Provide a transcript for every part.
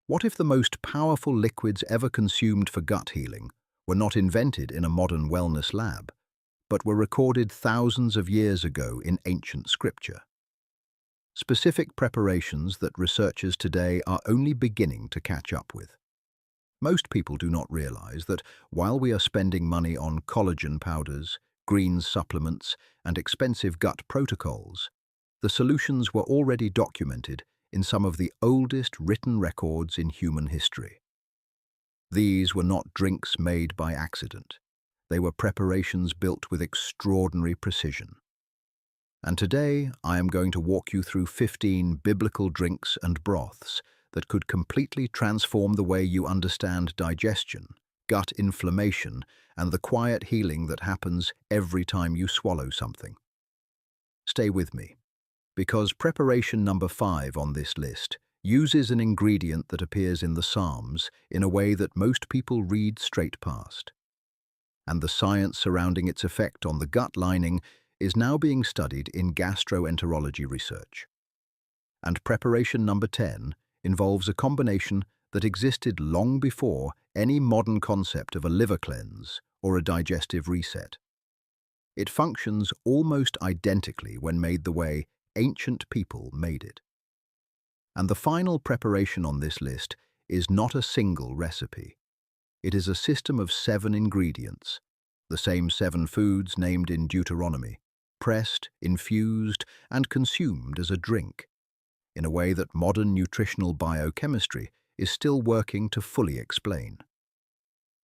What if the most powerful liquids ever consumed for gut healing were not invented in a modern wellness lab, but were recorded thousands of years ago in ancient scripture? Specific preparations that researchers today are only beginning to catch up with. Most people do not realize that while we are spending money on collagen powders, green supplements, and expensive gut protocols, the solutions were already documented in some of the oldest written records in human history. These were not drinks made by accident. They were preparations built with extraordinary precision. And today, I am going to walk you through 15 biblical drinks and broths that could completely transform the way you understand digestion, gut inflammation, and the quiet healing that happens every time you swallow something. Stay with me, because preparation number 5 on this list uses an ingredient that appears in the Psalms in a way that most people read straight past. And the science surrounding its effect on the gut lining is now being studied in gastroenterology research. And preparation number 10 involves a combination that existed long before any modern concept of a liver cleanse or a digestive reset. It functions almost identically when made the way ancient people made it. And the final preparation on this list is not a single recipe. It is a system of 7 ingredients, the same 7 foods named in Deuteronomy, pressed, infused, and consumed as a drink, in a way that modern nutritional biochemistry is still working to fully explain.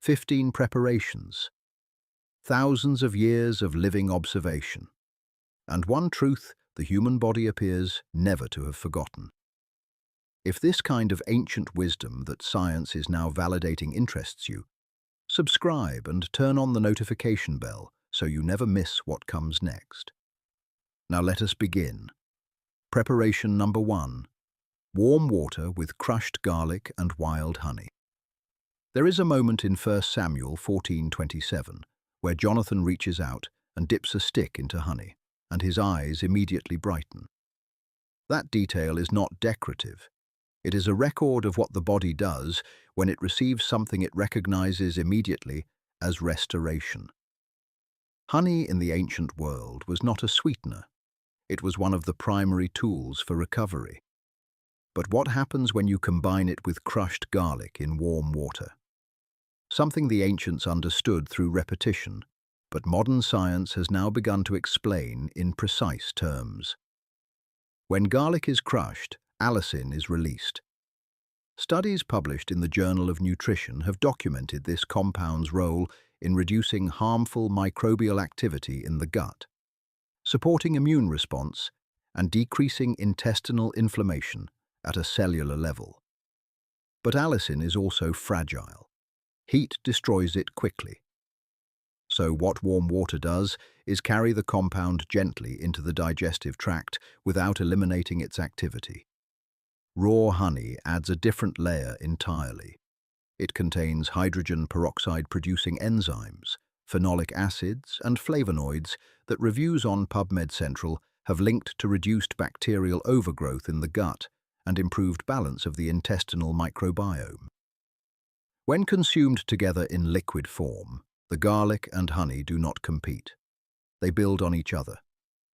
15 preparations, thousands of years of living observation, and one truth the human body appears never to have forgotten. If this kind of ancient wisdom that science is now validating interests you, subscribe and turn on the notification bell so you never miss what comes next. Now let us begin. Preparation number 1. Warm water with crushed garlic and wild honey. There is a moment in 1 Samuel 14:27 where Jonathan reaches out and dips a stick into honey, and his eyes immediately brighten. That detail is not decorative. It is a record of what the body does when it receives something it recognizes immediately as restoration. Honey in the ancient world was not a sweetener. It was one of the primary tools for recovery. But what happens when you combine it with crushed garlic in warm water? Something the ancients understood through repetition, but modern science has now begun to explain in precise terms. When garlic is crushed, allicin is released. Studies published in the Journal of Nutrition have documented this compound's role in reducing harmful microbial activity in the gut, supporting immune response, and decreasing intestinal inflammation at a cellular level. But allicin is also fragile. Heat destroys it quickly. So what warm water does is carry the compound gently into the digestive tract without eliminating its activity. Raw honey adds a different layer entirely. It contains hydrogen peroxide-producing enzymes, phenolic acids, and flavonoids that reviews on PubMed Central have linked to reduced bacterial overgrowth in the gut and improved balance of the intestinal microbiome. When consumed together in liquid form, the garlic and honey do not compete. They build on each other.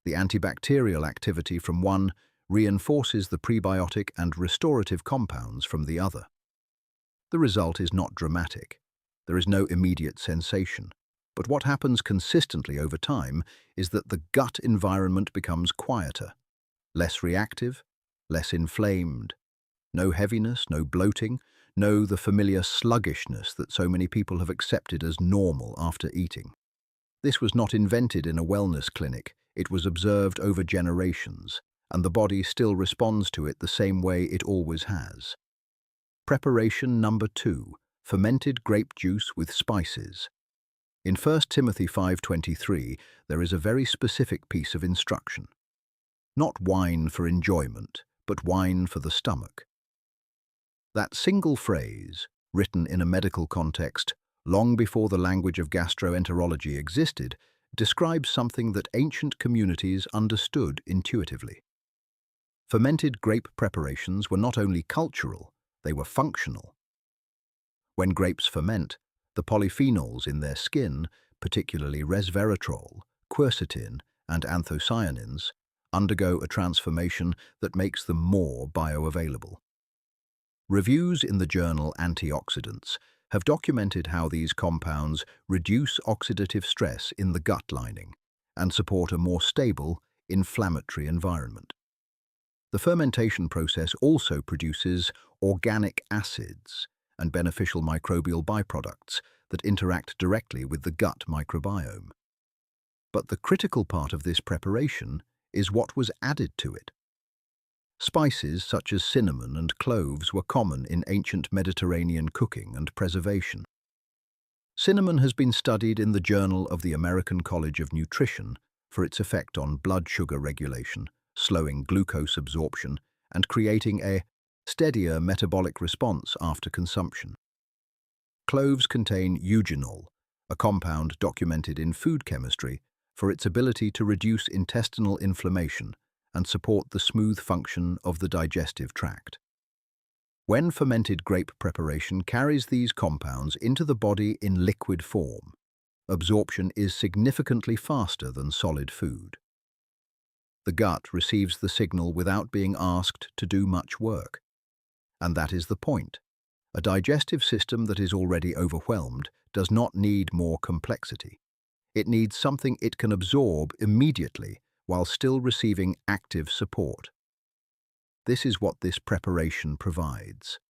The antibacterial activity from one reinforces the prebiotic and restorative compounds from the other. The result is not dramatic. There is no immediate sensation. But what happens consistently over time is that the gut environment becomes quieter, less reactive, less inflamed. No heaviness, no bloating, no the familiar sluggishness that so many people have accepted as normal after eating. This was not invented in a wellness clinic. It was observed over generations, and the body still responds to it the same way it always has. Preparation number 2, fermented grape juice with spices. In 1 Timothy 5:23, there is a very specific piece of instruction. Not wine for enjoyment, but wine for the stomach. That single phrase, written in a medical context long before the language of gastroenterology existed, describes something that ancient communities understood intuitively. Fermented grape preparations were not only cultural, they were functional. When grapes ferment, the polyphenols in their skin, particularly resveratrol, quercetin, and anthocyanins, undergo a transformation that makes them more bioavailable. Reviews in the journal Antioxidants have documented how these compounds reduce oxidative stress in the gut lining and support a more stable, inflammatory environment. The fermentation process also produces organic acids and beneficial microbial byproducts that interact directly with the gut microbiome. But the critical part of this preparation is what was added to it. Spices such as cinnamon and cloves were common in ancient Mediterranean cooking and preservation. Cinnamon has been studied in the Journal of the American College of Nutrition for its effect on blood sugar regulation, slowing glucose absorption, and creating a steadier metabolic response after consumption. Cloves contain eugenol, a compound documented in food chemistry for its ability to reduce intestinal inflammation and support the smooth function of the digestive tract. When fermented grape preparation carries these compounds into the body in liquid form, absorption is significantly faster than solid food. The gut receives the signal without being asked to do much work. And that is the point. A digestive system that is already overwhelmed does not need more complexity. It needs something it can absorb immediately while still receiving active support. This is what this preparation provides.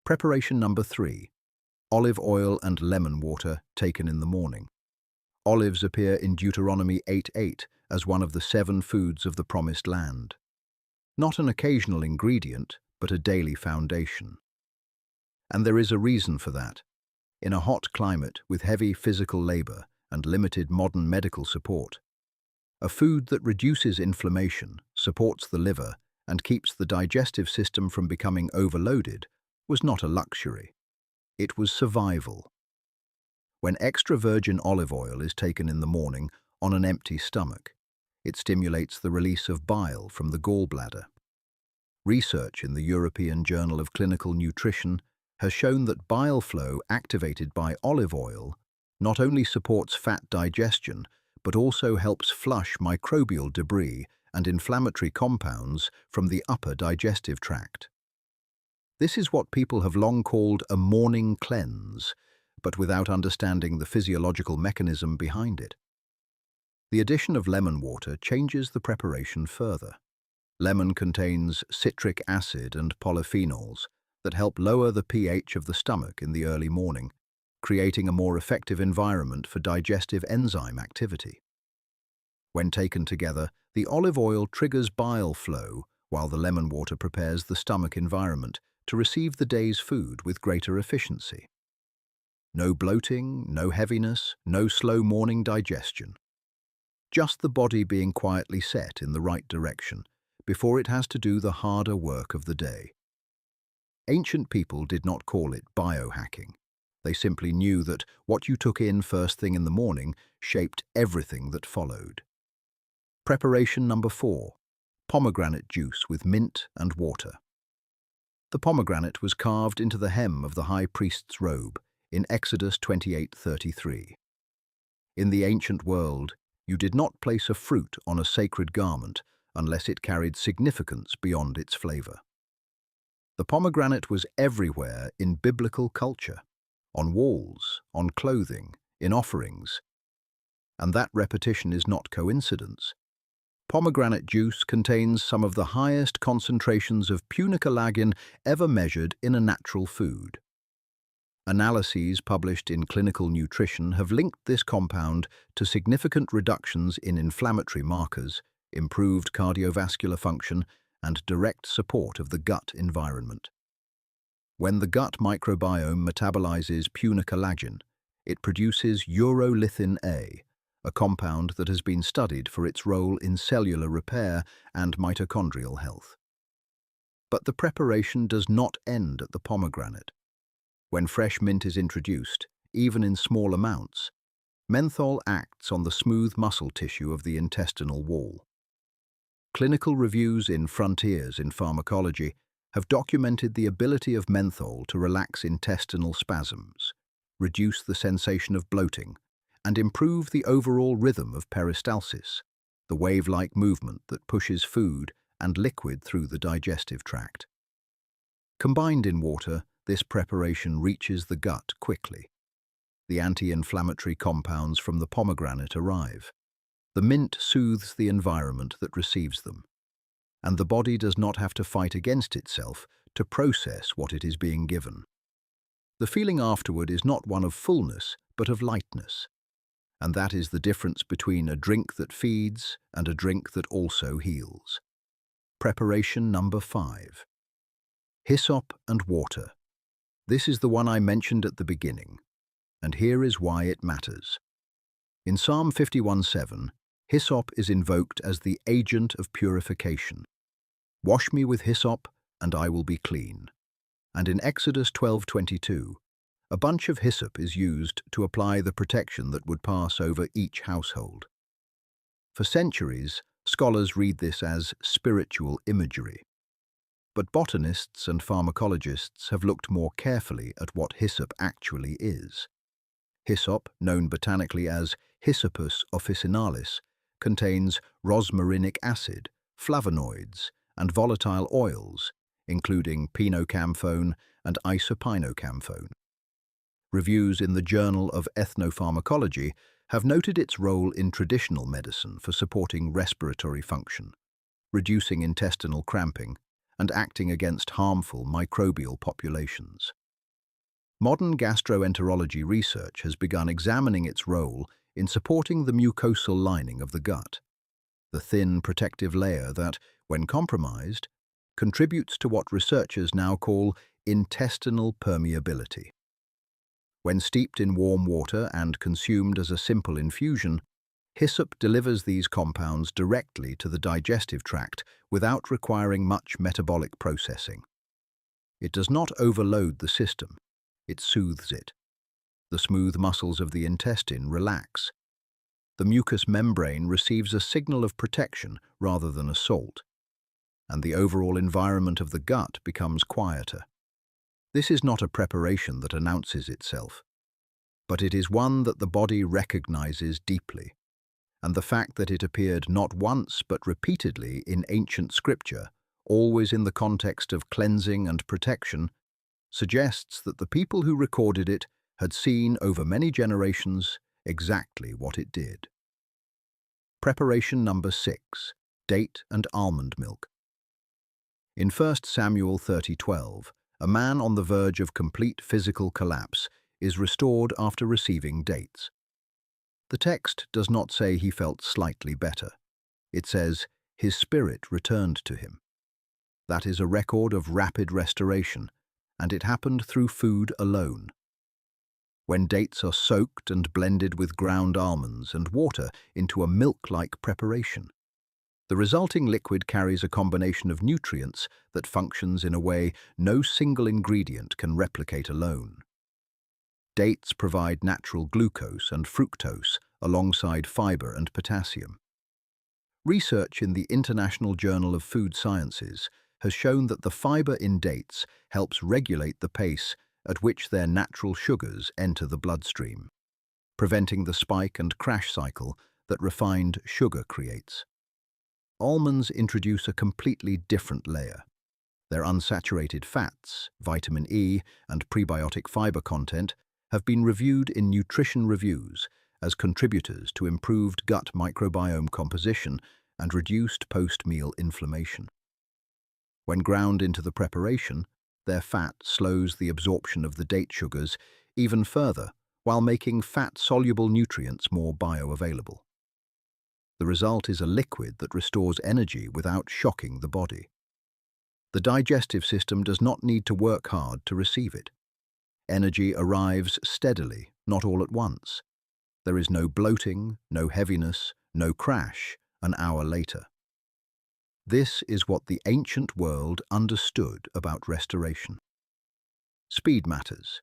Preparation number 3. Olive oil and lemon water taken in the morning. Olives appear in Deuteronomy 8:8 as one of the 7 foods of the Promised Land. Not an occasional ingredient, but a daily foundation. And there is a reason for that. In a hot climate with heavy physical labor and limited modern medical support, a food that reduces inflammation, supports the liver, and keeps the digestive system from becoming overloaded was not a luxury. It was survival. When extra virgin olive oil is taken in the morning on an empty stomach, it stimulates the release of bile from the gallbladder. Research in the European Journal of Clinical Nutrition has shown that bile flow activated by olive oil not only supports fat digestion, but also helps flush microbial debris and inflammatory compounds from the upper digestive tract. This is what people have long called a morning cleanse, but without understanding the physiological mechanism behind it. The addition of lemon water changes the preparation further. Lemon contains citric acid and polyphenols that help lower the pH of the stomach in the early morning, creating a more effective environment for digestive enzyme activity. When taken together, the olive oil triggers bile flow, while the lemon water prepares the stomach environment to receive the day's food with greater efficiency. No bloating, no heaviness, no slow morning digestion. Just the body being quietly set in the right direction before it has to do the harder work of the day. Ancient people did not call it biohacking. They simply knew that what you took in first thing in the morning shaped everything that followed. Preparation number 4. Pomegranate juice with mint and water. The pomegranate was carved into the hem of the high priest's robe in Exodus 28:33. In the ancient world, you did not place a fruit on a sacred garment unless it carried significance beyond its flavor. The pomegranate was everywhere in biblical culture, on walls, on clothing, in offerings. And that repetition is not coincidence. Pomegranate juice contains some of the highest concentrations of punicalagin ever measured in a natural food. Analyses published in Clinical Nutrition have linked this compound to significant reductions in inflammatory markers, improved cardiovascular function, and direct support of the gut environment. When the gut microbiome metabolizes punicalagin, it produces urolithin A, a compound that has been studied for its role in cellular repair and mitochondrial health. But the preparation does not end at the pomegranate. When fresh mint is introduced, even in small amounts, menthol acts on the smooth muscle tissue of the intestinal wall. Clinical reviews in Frontiers in Pharmacology have documented the ability of menthol to relax intestinal spasms, reduce the sensation of bloating, and improve the overall rhythm of peristalsis, the wave-like movement that pushes food and liquid through the digestive tract. Combined in water, this preparation reaches the gut quickly. The anti-inflammatory compounds from the pomegranate arrive. The mint soothes the environment that receives them, and the body does not have to fight against itself to process what it is being given. The feeling afterward is not one of fullness, but of lightness, and that is the difference between a drink that feeds and a drink that also heals. Preparation number 5. Hyssop and water. This is the one I mentioned at the beginning, and here is why it matters. In Psalm 51:7, hyssop is invoked as the agent of purification. Wash me with hyssop, and I will be clean. And in Exodus 12:22, a bunch of hyssop is used to apply the protection that would pass over each household. For centuries, scholars read this as spiritual imagery. But botanists and pharmacologists have looked more carefully at what hyssop actually is. Hyssop, known botanically as Hyssopus officinalis, contains rosmarinic acid, flavonoids, and volatile oils, including pinocamphone and isopinocamphone. Reviews in the Journal of Ethnopharmacology have noted its role in traditional medicine for supporting respiratory function, reducing intestinal cramping, and acting against harmful microbial populations. Modern gastroenterology research has begun examining its role in supporting the mucosal lining of the gut, the thin protective layer that, when compromised, contributes to what researchers now call intestinal permeability. When steeped in warm water and consumed as a simple infusion, hyssop delivers these compounds directly to the digestive tract without requiring much metabolic processing. It does not overload the system. It soothes it. The smooth muscles of the intestine relax. The mucous membrane receives a signal of protection rather than assault, and the overall environment of the gut becomes quieter. This is not a preparation that announces itself, but it is one that the body recognizes deeply, and the fact that it appeared not once but repeatedly in ancient scripture, always in the context of cleansing and protection, suggests that the people who recorded it had seen over many generations exactly what it did. Preparation number 6. Date and almond milk. In 1 Samuel 30:12, a man on the verge of complete physical collapse is restored after receiving dates. The text does not say he felt slightly better. It says his spirit returned to him. That is a record of rapid restoration, and it happened through food alone. When dates are soaked and blended with ground almonds and water into a milk-like preparation, the resulting liquid carries a combination of nutrients that functions in a way no single ingredient can replicate alone. Dates provide natural glucose and fructose alongside fiber and potassium. Research in the International Journal of Food Sciences has shown that the fiber in dates helps regulate the pace at which their natural sugars enter the bloodstream, preventing the spike and crash cycle that refined sugar creates. Almonds introduce a completely different layer. Their unsaturated fats, vitamin E, and prebiotic fiber content have been reviewed in nutrition reviews as contributors to improved gut microbiome composition and reduced post-meal inflammation. When ground into the preparation, their fat slows the absorption of the date sugars even further, while making fat-soluble nutrients more bioavailable. The result is a liquid that restores energy without shocking the body. The digestive system does not need to work hard to receive it. Energy arrives steadily, not all at once. There is no bloating, no heaviness, no crash an hour later. This is what the ancient world understood about restoration. Speed matters,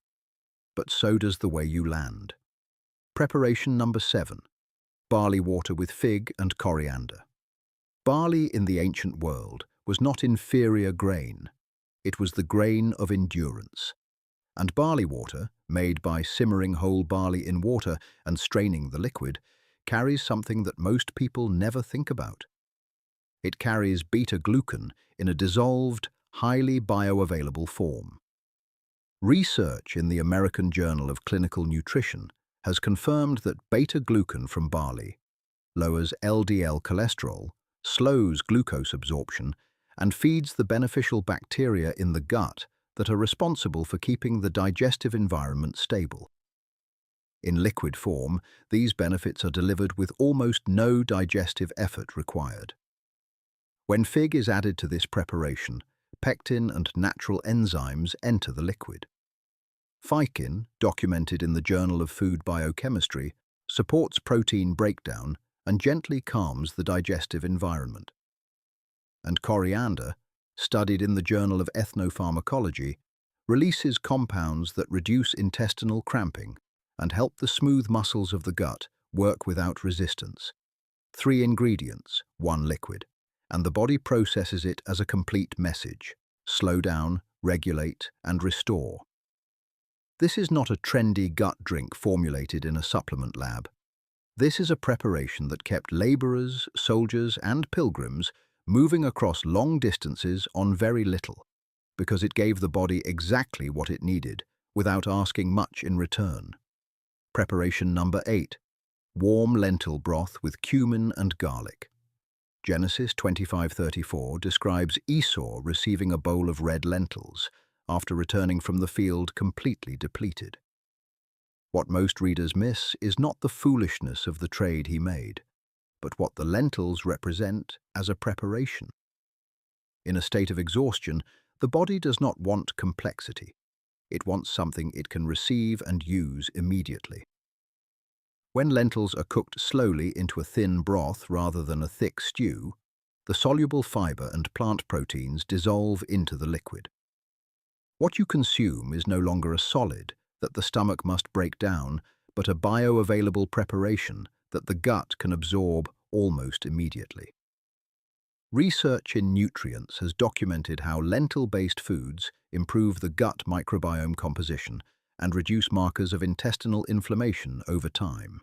but so does the way you land. Preparation number 7. Barley water with fig and coriander. Barley in the ancient world was not inferior grain. It was the grain of endurance. And barley water, made by simmering whole barley in water and straining the liquid, carries something that most people never think about. It carries beta-glucan in a dissolved, highly bioavailable form. Research in the American Journal of Clinical Nutrition has confirmed that beta-glucan from barley lowers LDL cholesterol, slows glucose absorption, and feeds the beneficial bacteria in the gut that are responsible for keeping the digestive environment stable. In liquid form, these benefits are delivered with almost no digestive effort required. When fig is added to this preparation, pectin and natural enzymes enter the liquid. Phycin, documented in the Journal of Food Biochemistry, supports protein breakdown and gently calms the digestive environment. And coriander, studied in the Journal of Ethnopharmacology, releases compounds that reduce intestinal cramping and help the smooth muscles of the gut work without resistance. 3 ingredients, 1 liquid, and the body processes it as a complete message: slow down, regulate, and restore. This is not a trendy gut drink formulated in a supplement lab. This is a preparation that kept laborers, soldiers, and pilgrims moving across long distances on very little, because it gave the body exactly what it needed without asking much in return. Preparation number 8. Warm lentil broth with cumin and garlic. Genesis 25:34 describes Esau receiving a bowl of red lentils after returning from the field completely depleted. What most readers miss is not the foolishness of the trade he made, but what the lentils represent as a preparation. In a state of exhaustion, the body does not want complexity. It wants something it can receive and use immediately. When lentils are cooked slowly into a thin broth rather than a thick stew, the soluble fiber and plant proteins dissolve into the liquid. What you consume is no longer a solid that the stomach must break down, but a bioavailable preparation that the gut can absorb almost immediately. Research in nutrients has documented how lentil-based foods improve the gut microbiome composition and reduce markers of intestinal inflammation over time.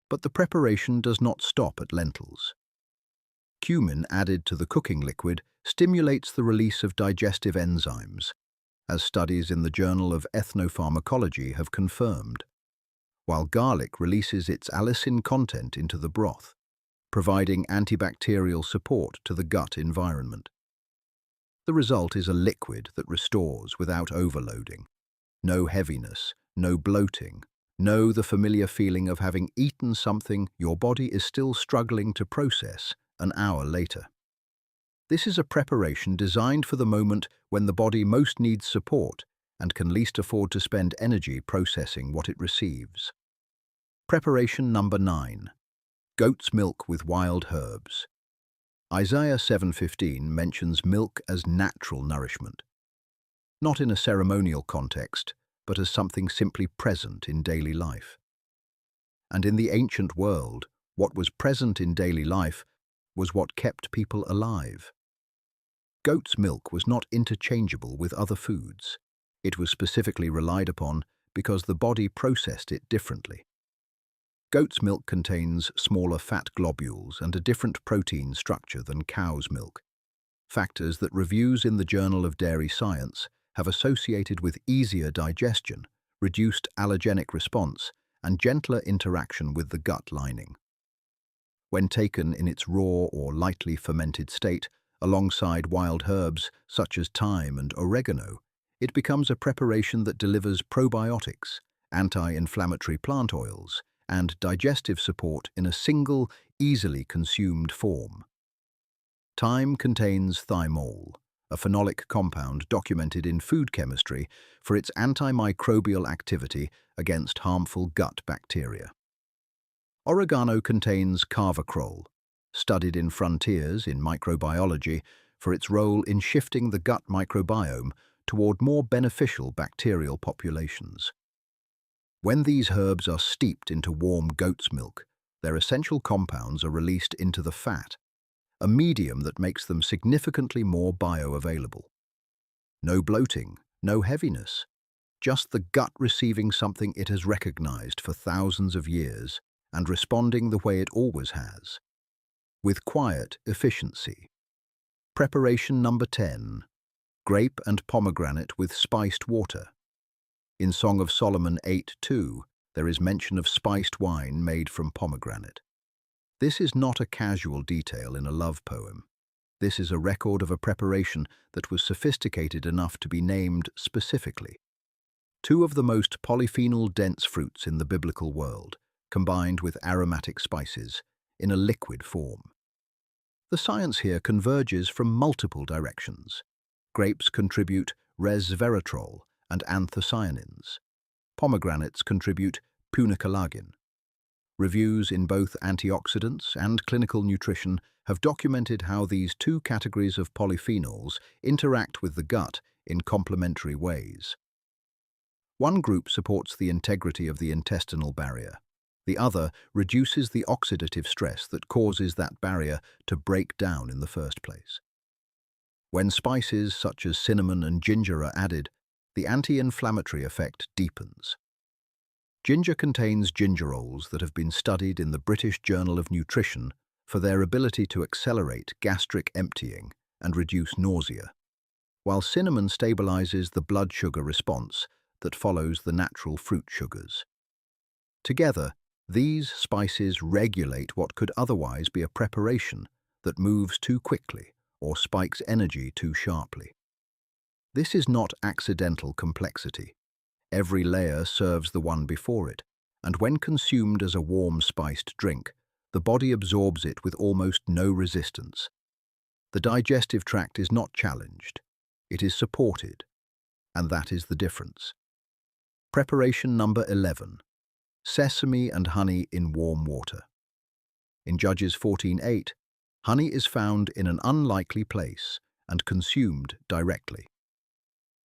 But the preparation does not stop at lentils. Cumin added to the cooking liquid stimulates the release of digestive enzymes, as studies in the Journal of Ethnopharmacology have confirmed, while garlic releases its allicin content into the broth, providing antibacterial support to the gut environment. The result is a liquid that restores without overloading. No heaviness, no bloating, no the familiar feeling of having eaten something your body is still struggling to process an hour later. This is a preparation designed for the moment when the body most needs support and can least afford to spend energy processing what it receives. Preparation number 9. Goat's milk with wild herbs. Isaiah 7:15 mentions milk as natural nourishment, not in a ceremonial context, but as something simply present in daily life. And in the ancient world, what was present in daily life was what kept people alive. Goat's milk was not interchangeable with other foods. It was specifically relied upon because the body processed it differently. Goat's milk contains smaller fat globules and a different protein structure than cow's milk, factors that reviews in the Journal of Dairy Science have associated with easier digestion, reduced allergenic response, and gentler interaction with the gut lining. When taken in its raw or lightly fermented state, alongside wild herbs such as thyme and oregano, it becomes a preparation that delivers probiotics, anti-inflammatory plant oils, and digestive support in a single, easily consumed form. Thyme contains thymol, a phenolic compound documented in food chemistry for its antimicrobial activity against harmful gut bacteria. Oregano contains carvacrol, studied in Frontiers in Microbiology for its role in shifting the gut microbiome toward more beneficial bacterial populations. When these herbs are steeped into warm goat's milk, their essential compounds are released into the fat, a medium that makes them significantly more bioavailable. No bloating, no heaviness. Just the gut receiving something it has recognized for thousands of years and responding the way it always has, with quiet efficiency. Preparation number 10. Grape and pomegranate with spiced water. In Song of Solomon 8:2, there is mention of spiced wine made from pomegranate. This is not a casual detail in a love poem. This is a record of a preparation that was sophisticated enough to be named specifically. Two of the most polyphenol-dense fruits in the biblical world, combined with aromatic spices, in a liquid form. The science here converges from multiple directions. Grapes contribute resveratrol and anthocyanins. Pomegranates contribute punicalagin. Reviews in both antioxidants and clinical nutrition have documented how these two categories of polyphenols interact with the gut in complementary ways. One group supports the integrity of the intestinal barrier. The other reduces the oxidative stress that causes that barrier to break down in the first place. When spices such as cinnamon and ginger are added, the anti-inflammatory effect deepens. Ginger contains gingerols that have been studied in the British Journal of Nutrition for their ability to accelerate gastric emptying and reduce nausea, while cinnamon stabilizes the blood sugar response that follows the natural fruit sugars. Together, these spices regulate what could otherwise be a preparation that moves too quickly or spikes energy too sharply. This is not accidental complexity. Every layer serves the one before it, and when consumed as a warm spiced drink, the body absorbs it with almost no resistance. The digestive tract is not challenged, it is supported, and that is the difference. Preparation number 11. Sesame and honey in warm water. In Judges 14:8, honey is found in an unlikely place and consumed directly.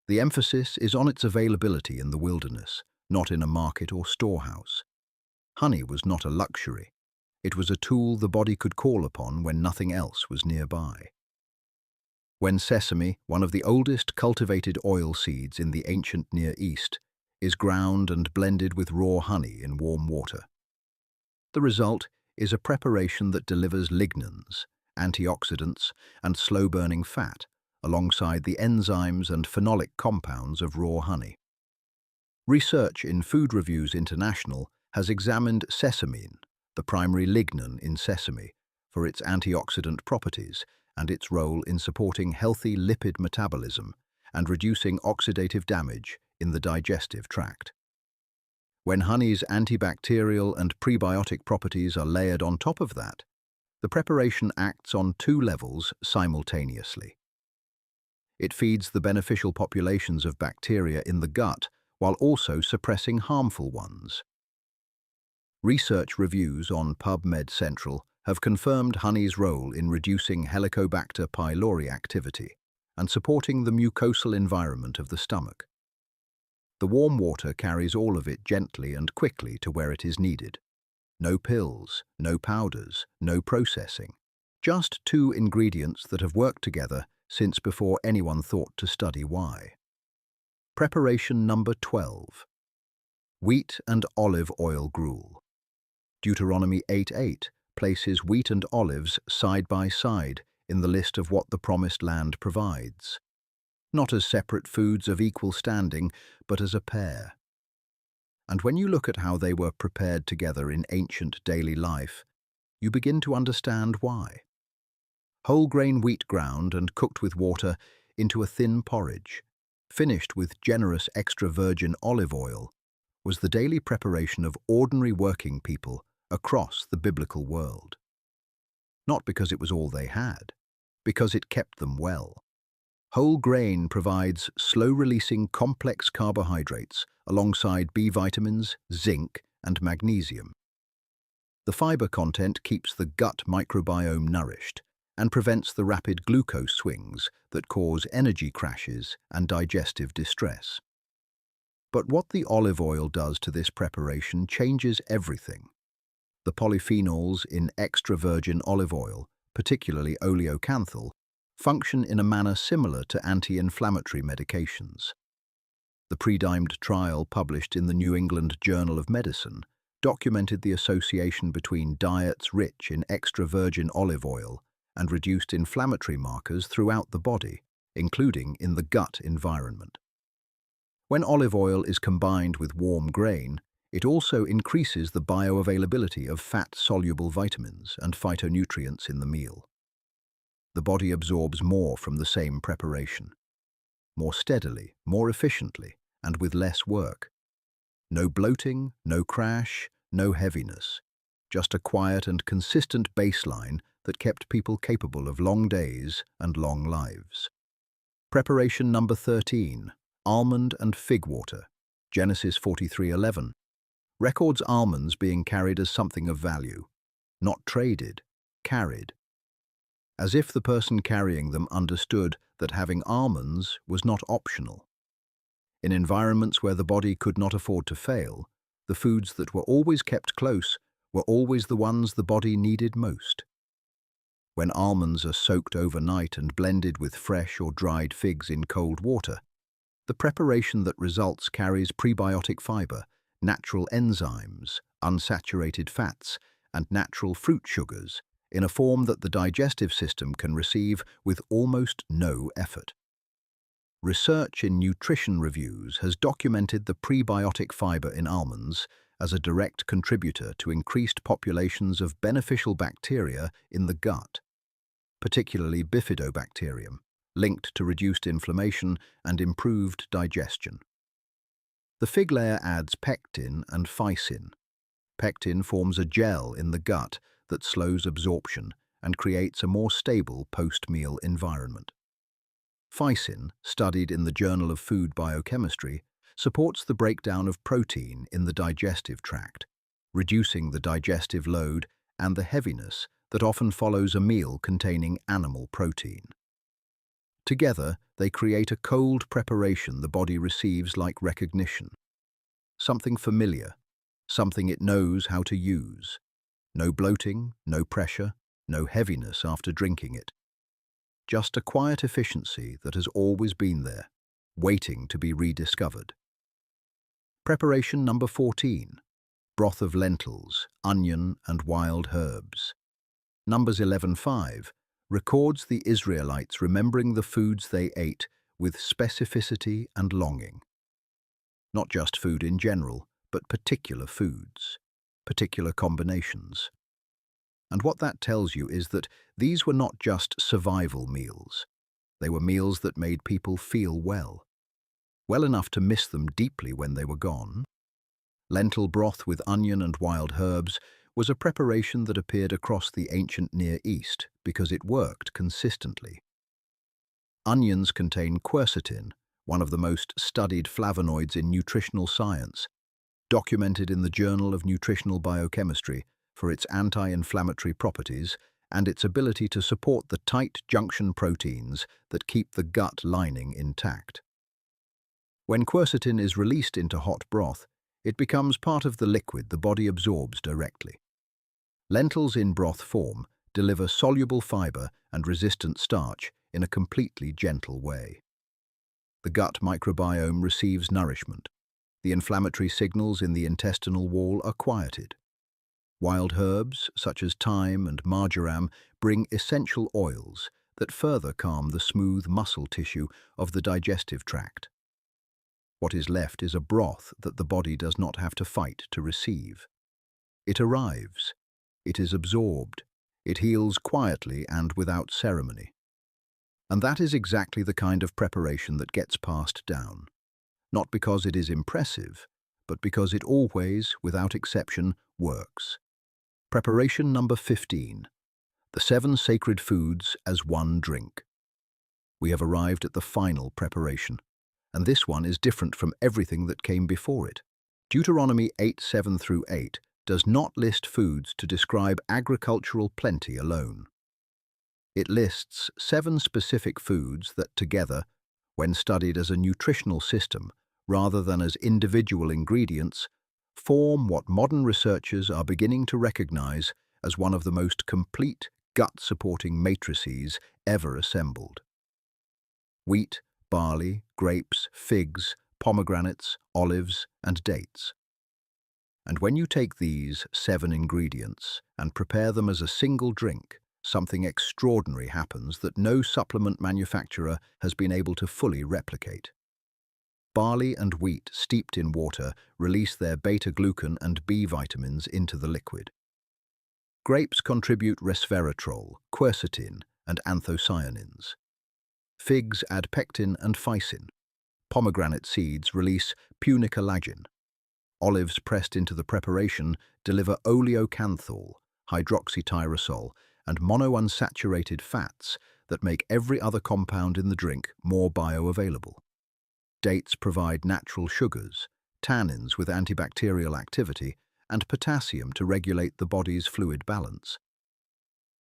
The emphasis is on its availability in the wilderness, not in a market or storehouse. Honey was not a luxury. It was a tool the body could call upon when nothing else was nearby. When sesame, one of the oldest cultivated oil seeds in the ancient Near East, is ground and blended with raw honey in warm water, the result is a preparation that delivers lignans, antioxidants, and slow-burning fat, alongside the enzymes and phenolic compounds of raw honey. Research in Food Reviews International has examined sesamine, the primary lignan in sesame, for its antioxidant properties and its role in supporting healthy lipid metabolism and reducing oxidative damage in the digestive tract. When honey's antibacterial and prebiotic properties are layered on top of that, the preparation acts on two levels simultaneously. It feeds the beneficial populations of bacteria in the gut while also suppressing harmful ones. Research reviews on PubMed Central have confirmed honey's role in reducing Helicobacter pylori activity and supporting the mucosal environment of the stomach. The warm water carries all of it gently and quickly to where it is needed. No pills, no powders, no processing. Just two ingredients that have worked together since before anyone thought to study why. Preparation number 12. Wheat and olive oil gruel. Deuteronomy 8:8 places wheat and olives side by side in the list of what the Promised Land provides. Not as separate foods of equal standing, but as a pair. And when you look at how they were prepared together in ancient daily life, you begin to understand why. Whole grain wheat ground and cooked with water into a thin porridge, finished with generous extra virgin olive oil, was the daily preparation of ordinary working people across the biblical world. Not because it was all they had, because it kept them well. Whole grain provides slow-releasing complex carbohydrates alongside B vitamins, zinc, and magnesium. The fiber content keeps the gut microbiome nourished and prevents the rapid glucose swings that cause energy crashes and digestive distress. But what the olive oil does to this preparation changes everything. The polyphenols in extra virgin olive oil, particularly oleocanthal, function in a manner similar to anti-inflammatory medications. The pre-dimed trial published in the New England Journal of Medicine documented the association between diets rich in extra virgin olive oil and reduced inflammatory markers throughout the body, including in the gut environment. When olive oil is combined with warm grain, it also increases the bioavailability of fat-soluble vitamins and phytonutrients in the meal. The body absorbs more from the same preparation, more steadily, more efficiently, and with less work. No bloating, no crash, no heaviness, just a quiet and consistent baseline that kept people capable of long days and long lives. Preparation number 13, almond and fig water, Genesis 43:11. Records almonds being carried as something of value, not traded, carried. As if the person carrying them understood that having almonds was not optional. In environments where the body could not afford to fail, the foods that were always kept close were always the ones the body needed most. When almonds are soaked overnight and blended with fresh or dried figs in cold water, the preparation that results carries prebiotic fiber, natural enzymes, unsaturated fats, and natural fruit sugars in a form that the digestive system can receive with almost no effort. Research in nutrition reviews has documented the prebiotic fiber in almonds as a direct contributor to increased populations of beneficial bacteria in the gut, particularly bifidobacterium, linked to reduced inflammation and improved digestion. The fig layer adds pectin and phycin. Pectin forms a gel in the gut that slows absorption and creates a more stable post-meal environment. Phycin, studied in the Journal of Food Biochemistry, supports the breakdown of protein in the digestive tract, reducing the digestive load and the heaviness that often follows a meal containing animal protein. Together, they create a cold preparation the body receives like recognition. Something familiar, something it knows how to use. No bloating, no pressure, no heaviness after drinking it. Just a quiet efficiency that has always been there, waiting to be rediscovered. Preparation number 14. Broth of lentils, onion and wild herbs. Numbers 11:5 records the Israelites remembering the foods they ate with specificity and longing. Not just food in general, but particular foods, particular combinations. And what that tells you is that these were not just survival meals. They were meals that made people feel well. Well enough to miss them deeply when they were gone. Lentil broth with onion and wild herbs was a preparation that appeared across the ancient Near East because it worked consistently. Onions contain quercetin, one of the most studied flavonoids in nutritional science, documented in the Journal of Nutritional Biochemistry for its anti-inflammatory properties and its ability to support the tight junction proteins that keep the gut lining intact. When quercetin is released into hot broth, it becomes part of the liquid the body absorbs directly. Lentils in broth form deliver soluble fiber and resistant starch in a completely gentle way. The gut microbiome receives nourishment. The inflammatory signals in the intestinal wall are quieted. Wild herbs, such as thyme and marjoram, bring essential oils that further calm the smooth muscle tissue of the digestive tract. What is left is a broth that the body does not have to fight to receive. It arrives. It is absorbed. It heals quietly and without ceremony. And that is exactly the kind of preparation that gets passed down. Not because it is impressive, but because it always, without exception, works. Preparation number 15. The 7 sacred foods as one drink. We have arrived at the final preparation, and this one is different from everything that came before it. Deuteronomy 8:7-8 does not list foods to describe agricultural plenty alone. It lists 7 specific foods that together, when studied as a nutritional system rather than as individual ingredients, form what modern researchers are beginning to recognize as one of the most complete gut-supporting matrices ever assembled. Wheat, barley, grapes, figs, pomegranates, olives, and dates. And when you take these 7 ingredients and prepare them as a single drink, something extraordinary happens that no supplement manufacturer has been able to fully replicate. Barley and wheat steeped in water release their beta-glucan and B vitamins into the liquid. Grapes contribute resveratrol, quercetin, and anthocyanins. Figs add pectin and phycin. Pomegranate seeds release punicalagin. Olives pressed into the preparation deliver oleocanthal, hydroxytyrosol, and monounsaturated fats that make every other compound in the drink more bioavailable. Dates provide natural sugars, tannins with antibacterial activity, and potassium to regulate the body's fluid balance.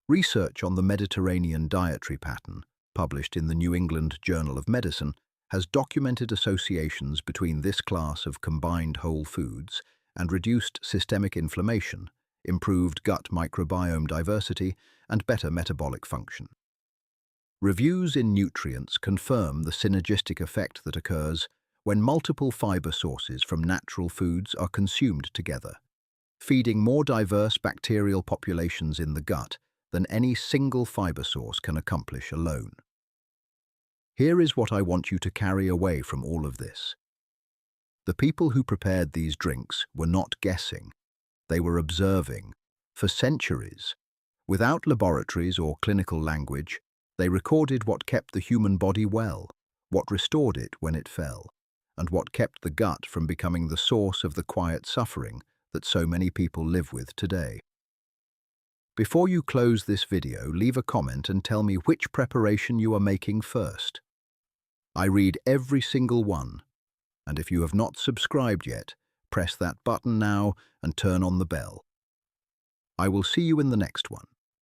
Research on the Mediterranean dietary pattern, published in the New England Journal of Medicine, has documented associations between this class of combined whole foods and reduced systemic inflammation, improved gut microbiome diversity, and better metabolic function. Reviews in nutrients confirm the synergistic effect that occurs when multiple fiber sources from natural foods are consumed together, feeding more diverse bacterial populations in the gut than any single fiber source can accomplish alone. Here is what I want you to carry away from all of this. The people who prepared these drinks were not guessing. They were observing. For centuries, without laboratories or clinical language, they recorded what kept the human body well, what restored it when it fell, and what kept the gut from becoming the source of the quiet suffering that so many people live with today. Before you close this video, leave a comment and tell me which preparation you are making first. I read every single one, and if you have not subscribed yet, press that button now and turn on the bell. I will see you in the next one.